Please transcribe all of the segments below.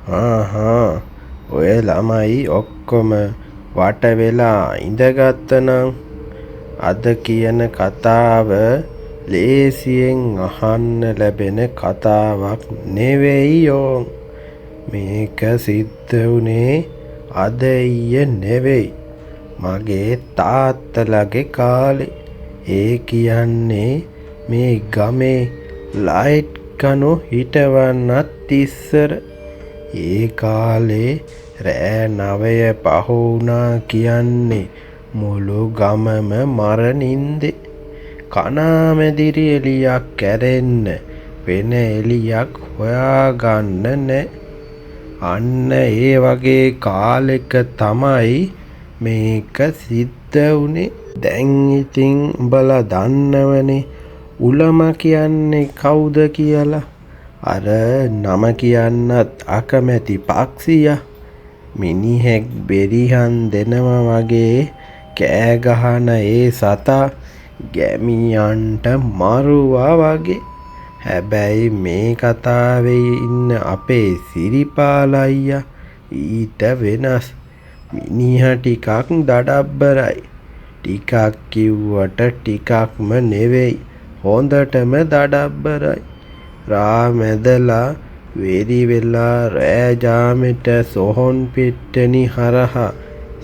ඔය ළමයි ඔක්කොම වට වෙලා ඉඳගත්තනම් අද කියන කතාව ලේසියෙන් අහන්න ලැබෙන කතාවක් නෙවෙයියෝ. මේක සිද්ධ වුණේ අද ඊයේ නෙවෙයි. මගේ තාත්තලගේ කාලේ. ඒ කියන්නේ මේ ගමේ ලයිට් කනු හිටවන්නත් ඉස්සර. ඒ කාලේ රෑ 9 පහ වුණා කියන්නේ මුළු ගමම මරනින්දේ. කණාමැදිරි එලියක් කැරෙන්න වෙන එලියක් හොයාගන්න නෑ. අන්න ඒ වගේ කාලෙක තමයි මේක සිද්ධ වුණේ. දැන් ඉතින් උඹලා දන්නවනේ උලම කියන්නේ කවුද කියලා. අර නම කියන්නත් අකමැති පක්ෂියා. මිනිහෙක් බෙරිහන් දෙනවා වගේ කෑ ගහන ඒ සතා ගැමියන්ට මරුවා වගේ. හැබැයි මේ කතාවේ ඉන්න අපේ සිරිපාල අයියා ඊට වෙනස්. මිනිහා ටිකක් දඩබ්බරයි. ටිකක් කිව්වට ටිකක්ම නෙවෙයි, හොඳටම දඩබ්බරයි. රා මැදලා වෙරි වෙලා රෑ ජාමෙට සොහොන් පිට්ටනි හරහා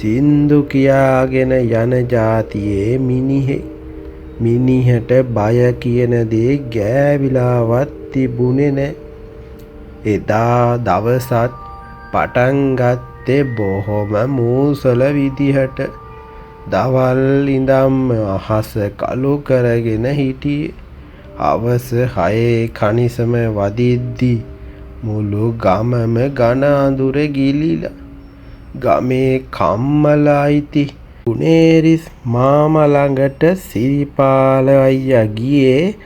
සින්දු කියාගෙන යන જાතියේ මිනිහෙක්. මිනිහට බය කියන දේ ගෑවිලාවත් තිබුණේ නෑ. එදා දවසත් පටන් ගත්තේ බොහොම මූසල විදිහට. දවල් ඉඳන්ම අහස කළු කරගෙන හිටියේ. හවස 6 කනිසම වදිද්දි මුළු ගමම ඝන අඳුරේ ගිලිලා. ගමේ කම්මල අයිති ගුණේරිස් මාමා ළඟට සිරිපාල අයියා ගියේ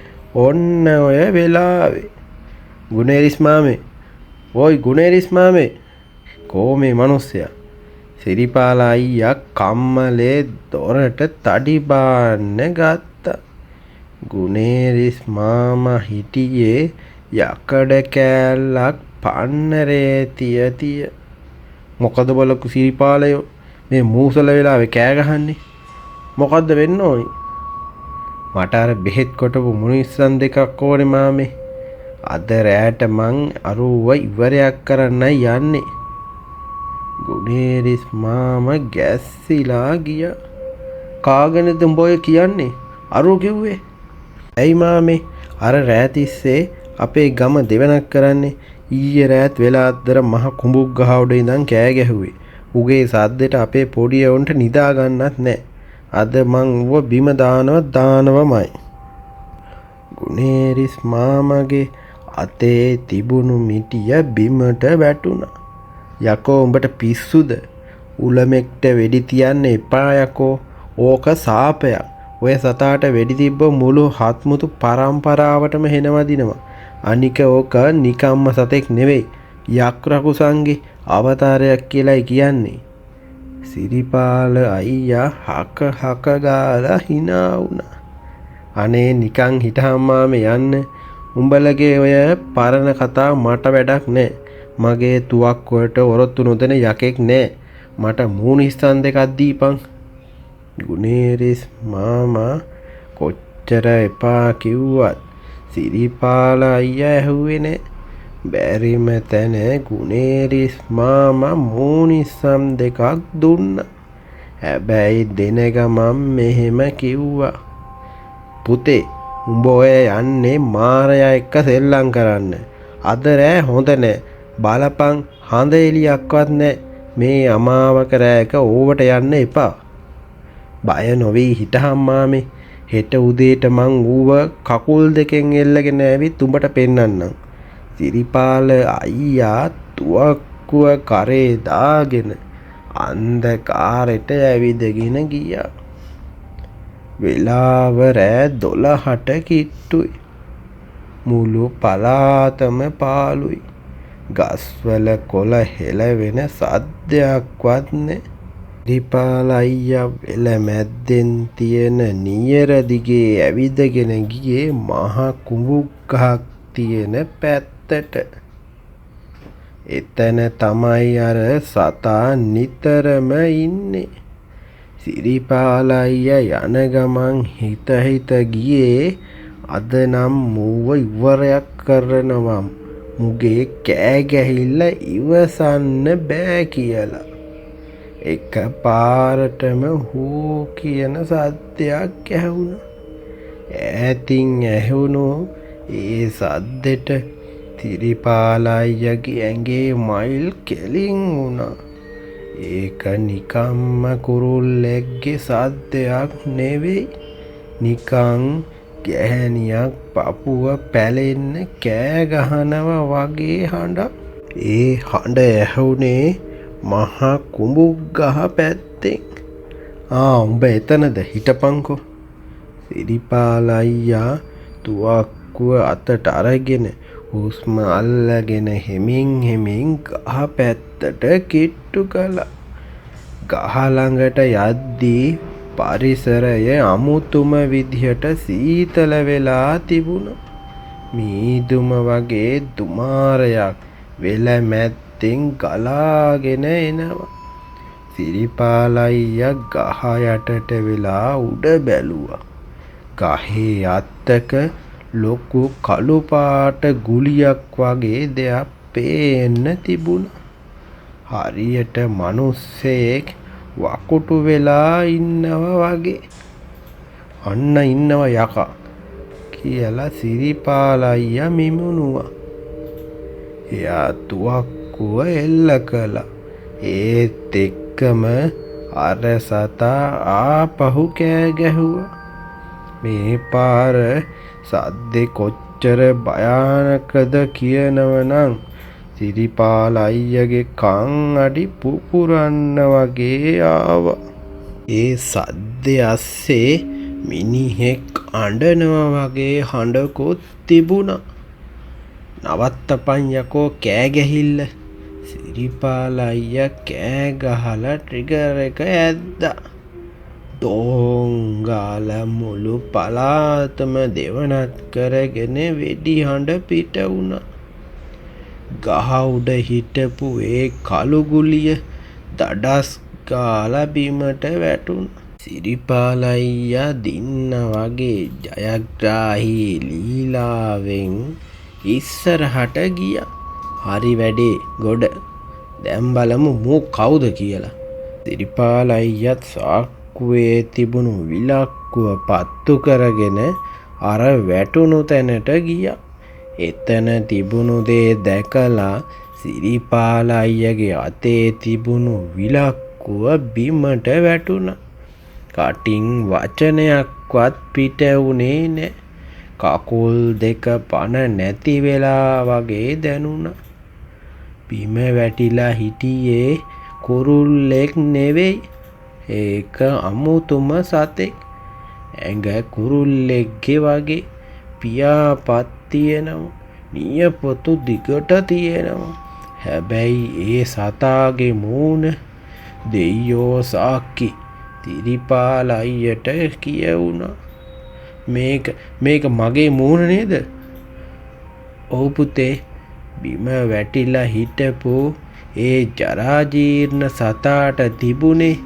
ඔන්න ඔය වෙලාවේ. ගුණේරිස් මාමේ, ඔයි ගුණේරිස් මාමේ, කොහොමේ මිනිස්සයා? සිරිපාල අයියා කම්මලේ දොරට තඩි බාන්න ගත්තා. ගුණේරිස් මාමා හිටියේ යකඩ කෑල්ලක් පන්නරේ තිය. මොකද බලකු සිරිපාලයෝ මේ මූසල වෙලාවේ කෑ ගහන්නේ? මොකද්ද වෙන්න ඕනි? මට අර බෙහෙත් කොටපු මුනිස්සන් දෙකක් ඕනේ මාමේ. අද රැට මං අරුව ඉවරයක් කරන්නයි යන්නේ. ගුණේරිස් මාමා ගැස්සිලා ගියා. කාගෙනද උඹ ඔය කියන්නේ? අරුව කිව්වේ? ඇයි මාමේ අර රෑ තිස්සේ අපේ ගම දෙවනක් කරන්නේ? ඊයේ රෑත් වෙලාද්දර මහ කුඹුක් ගහ උඩ ඉඳන් කෑ ගැහුවේ. උගේ සද්දෙට අපේ පොඩි යවුන්ට නිදා ගන්නත් නෑ. අද මං ඌව බිම දානවමයි. ගුණේරිස් මාමගේ අතේ තිබුණු මිටිය බිමට වැටුණා. යකෝ උඹට පිස්සුද? උලමෙක්ට වෙඩි තියන්න එපා යකෝ. ඕක සාපයක්. ඔය සතාට වෙඩි තිබ්බ මුළු හත්මුතු පරම්පරාවටම හෙනවදිනවා. අනික ඕක නිකම්ම සතෙක් නෙවෙයි, යක්රකුසන්ගේ අවතාරයක් කියලායි කියන්නේ. සිරිපාල අයියා හක ගාලා hina වුණා. අනේ නිකන් හිටහම් මාමේ යන්න. උඹලගේ ඔය පරණ කතා මට වැඩක් නෑ. මගේ තුවක්කුවට ඔරොත්තු නොදෙන යකෙක් නෑ. මට මූණිස්තන් දෙකක් දීපන්. ගුණේරිස් මාමා කොච්චර එපා කිව්වත් සිරිපාල අයියා ඇහුවේ නෑ. බැරිම තැන ගුණේරිස් මාමා මූණිස්සම් දෙකක් දුන්නා. හැබැයි දෙන ගමන් මෙහෙම කිව්වා. පුතේ උඹ ඔය යන්නේ මාරයා එක්ක සෙල්ලම් කරන්න. අද රෑ හොඳ නෑ. බලපන් හඳ එලියක්වත් නෑ. මේ අමාවක රෑක ඕවට යන්න එපා. බය නොවී හිටහම් මාමේ. හෙට උදේට මං ඌව කකුල් දෙකෙන් එල්ලගෙන ඇවිත් උඹට පෙන්නන්නම්. සිරිපාල අයියා තුවක්කුව කරේ දාගෙන අන්ධකාරෙට ඇවිදගෙන ගියා. වෙලාව රෑ 12ට කිට්ටුයි. මුළු පලාතම පාළුයි. ගස්වල කොළ හෙලවෙන සද්දයක්වත් නෑ. සිරිපාල අයියා වෙල මැද්දෙන් තියෙන නියර දිගේ ඇවිදගෙන ගියේ මහ කුඹුක් ගහක් තියෙන පැත්තට. එතන තමයි අර සතා නිතරම ඉන්නේ. සිරිපාල අයියා යන ගමන් හිත හිත ගියේ අද නම් මූව ඉවරයක් කරනවා. මුගේ කෑ ගැහිල්ල ඉවසන්න බෑ කියලා. එක පාරටම හූ කියන සද්දයක් ඇහුණා. ඈතින් ඇහුණු ඒ සද්දෙට සිරිපාල අයියාගේ ඇඟේ මයිල් කෙලින් වුණා. ඒක නිකම්ම කුරුල්ලෙක්ගේ සද්දයක් නෙවෙයි. නිකං ගැහැණියක් පපුව පැලෙන්න කෑ ගහනවා වගේ හඬක්. ඒ හඬ ඇහුනේ මහා කුඹුගහ පැත්තෙන්. උඹ එතනද හිටපන්කෝ. සිරිපාල අයියා තුවක්කුව අතට අරගෙන හුස්ම අල්ලගෙන හෙමින් ගහ පැත්තට කිට්ටු කළා. ගහ ළඟට යද්දී පරිසරය අමුතුම විදිහට සීතල වෙලා තිබුණා. මීදුම වගේ දුමාරයක් වෙල මැත්තෙන් ගලාගෙන එනවා. සිරිපාල අයියා ගහ යටට වෙලා උඩ බැලුවා. ගහේ අත්තක ලොකු කළු පාට ගුලියක් වගේ දෙයක් පේන්න තිබුණා. හරියට මිනිස්සෙක් වකුටු වෙලා ඉන්නවා වගේ. අන්න ඉන්නවා යකා කියලා සිරිපාල අයියා මිමුණුවා. එයා තුවක්කුව එල්ල කළා. ඒත් එක්කම අර සතා ආපහු කෑ ගැහුවා. මේ පාර සද්දේ කොච්චර භයානකද කියනවනම් සිරිපාල අයියාගේ කන් අඩි පුපුරන්න වගේ ආවා. ඒ සද්දේ ඇස්සේ මිනිහෙක් අඬනවා වගේ හඬකුත් තිබුණා. නවත්තපන් යකෝ කෑ ගැහිල්ල. සිරිපාල අයියා කෑ ගහලා ට්‍රිගර් එක ඇද්දා. ඩෝං ගාලා මුළු පළාතම දෙවනත් කරගෙන වෙඩි හඬ පිට වුණා. ගහ උඩ හිටපු ඒ කළු ගුලිය දඩස් ගාලා බිමට වැටුණා. සිරිපාල අයියා දින්න වගේ ජයග්‍රාහී ලීලාවෙන් ඉස්සරහට ගියා. හරි වැඩේ ගොඩ. දැන් බලමු මූ කවුද කියලා. සිරිපාල අයියත් සාක්කුවේ තිබුණු විලක්කුව පත්තු කරගෙන අර වැටුණු තැනට ගියා. එතන තිබුණු දේ දැකලා සිරිපාල අයියාගේ අතේ තිබුණු විලක්කුව බිමට වැටුණා. කටින් වචනයක්වත් පිට වුණේ නෑ. කකුල් දෙක පණ නැති වෙලා වගේ දැනුණා. බිම වැටිලා හිටියේ කුරුල්ලෙක් නෙවෙයි. ඒක අමුතුම සතෙක්. ඇඟ කුරුල්ලෙක්ගේ වගේ පියාපත් තියෙනවා. නියපොතු දිගට තියෙනවා. හැබැයි ඒ සතාගේ මූණ දෙයියෝ සාක්කි. සිරිපාල අයියට කියවුණා. මේක මගේ මූණ නේද? ඔව් පුතේ. බිම වැටිලා හිටපු ඒ ජරාජීර්ණ සතාට තිබුණේ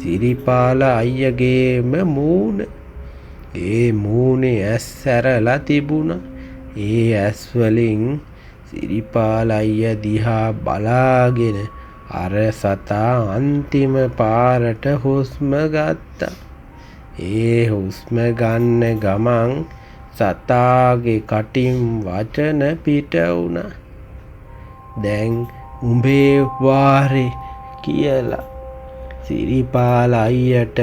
සිරිපාල අයියගේම මූණ. ඒ මූණේ ඇස් සැරලා තිබුණා. ඒ ඇස් වලින් සිරිපාල අයියා දිහා බලාගෙන අර සතා අන්තිම පාරට හුස්ම ගත්තා. ඒ හුස්ම ගන්න ගමන් සතාගේ කටින් වචන පිට වුණා. දැන් උඹේ වාරේ කියලා. සිරිපාල අයියට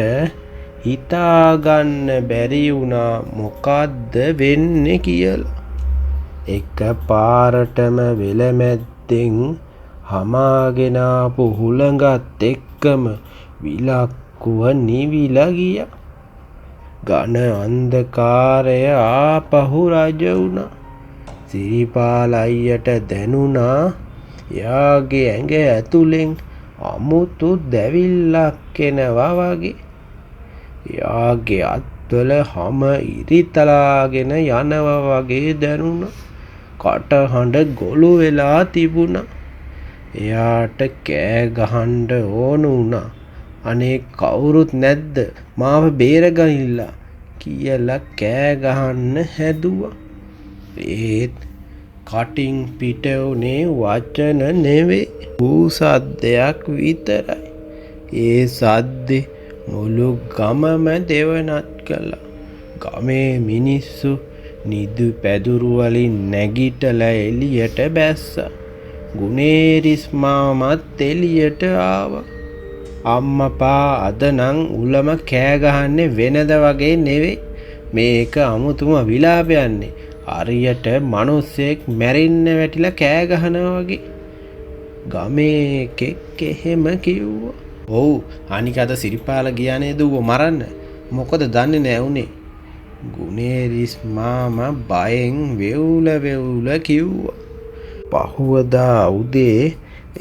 හිතාගන්න බැරි වුණා මොකද්ද වෙන්නේ කියලා. එක පාරටම වෙලමැද්දෙන් හමාගෙන ආපු හුළඟත් එක්කම විලක්කුව නිවිලා ගියා. ඝන අන්ධකාරය ආපහු රජ වුණා. සිරිපාල අයියට දැනුණා එයාගේ ඇඟ ඇතුලෙන් අමුතු දැවිල්ලක් එනවා වගේ. එයාගේ අත්වල හැම ඉරිතලාගෙන යනවා වගේ දැනුණා. කටහඬ ගොළු වෙලා තිබුණා. එයාට කෑ ගහන්න ඕන වුණා. අනේ කවුරුත් නැද්ද මාව බේරගනින්න කියලා කෑ ගහන්න හැදුවා. ඒත් කටින් පිට උනේ වචන නෙවෙයි, ඌ සද්දයක් විතරයි. ඒ සද්දේ මුළු ගමම දෙවනත් කළා. ගමේ මිනිස්සු නිදු පැදුරු වලින් නැගිටලා එළියට බැස්සා. ගුණේරිස් මාමත් එළියට ආවා. අම්මපා අද නම් උලම කෑ ගහන්නේ වෙනද වගේ නෙවෙයි. මේක අමුතුම විලාපයන්නේ. හරියට මිනිස්සෙක් මැරෙන්න වැටිලා කෑ ගහනවා වගේ. ගමේ කෙක් එහෙම කිව්වා. ඔව් අනික අද සිරිපාල ගියා නේද ඌව මරන්න. මොකද දන්නේ නෑ උනේ. ගුණේරිස් මාමා බයෙන් වෙවුල කිව්වා. පහුවදා උදේ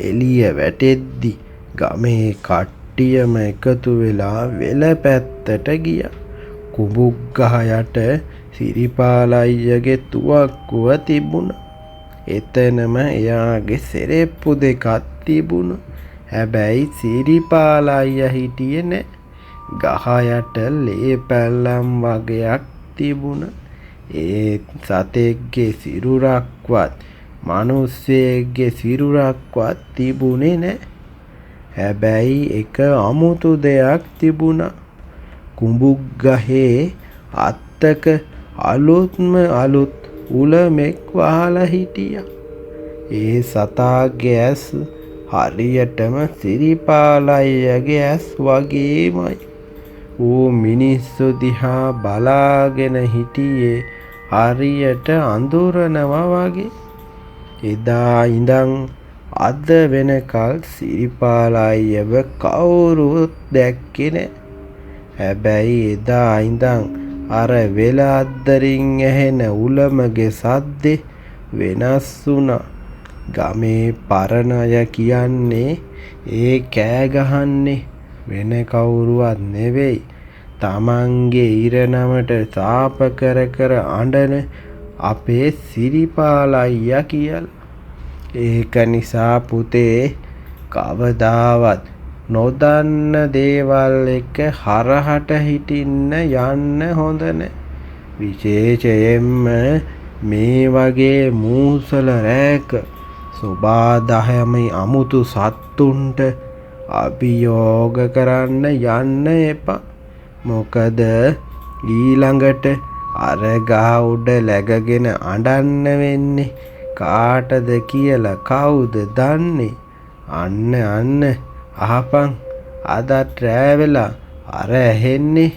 එළිය වැටෙද්දි ගමේ කට්ටියම එකතු වෙලා වෙල පැත්තට ගියා. කුඹුක් ගහ යට සිරිපාල අයියගේ තුවක්කුව තිබුණා. එතනම එයාගේ සෙරෙප්පු දෙකක් තිබුණා. හැබැයි සිරිපාල අයියා හිටියේ නෑ. ගහ යට ලේ පැල්ලම් වගේක් තිබුණා. ඒ සතෙක්ගේ සිරුරක්වත් මිනිස්සෙක්ගේ සිරුරක්වත් තිබුණේ නෑ. හැබැයි එක අමුතු දෙයක් තිබුණා. කුඹුක් ගහේ අත්තක අලුත් උලමෙක් වහලා හිටියා. ඒ සතාගේ ඇස් හරියටම සිරිපාල අයියගේ ඇස් වගේමයි. ඌ මිනිස්සු දිහා බලාගෙන හිටියේ හරියට අඳුරනවා වගේ. එදා ඉඳන් අද වෙනකල් සිරිපාල අයියව කවුරුත් දැක්කේ නෑ. හැබැයි එදා ඉඳන් අර වෙල අද්දරින් ඇහෙන උලමගේ සද්දේ වෙනස් වුණා. ගමේ පරණ අය කියන්නේ ඒ කෑ ගහන්නේ වෙන කවුරුවත් නෙවෙයි, තමන්ගේ ඉරණමට සාප කර අඬන අපේ සිරිපාල අයියා කියලා. ඒක නිසා පුතේ කවදාවත් නොදන්න දේවල් එක හරහට හිටින්න යන්න හොඳ නෑ. විශේෂයෙන්ම මේ වගේ මූසල රෑක සුබාදහමයි අමුතු සත්තුන්ට අභියෝග කරන්න යන්න එපා. මොකද ඊළඟට අර ගහ උඩ läගගෙන අඬන්න වෙන්නේ කාටද කියලා කවුද දන්නේ? අන්න අහපන් අදත් රෑ වෙලා අර ඇහෙන්නේ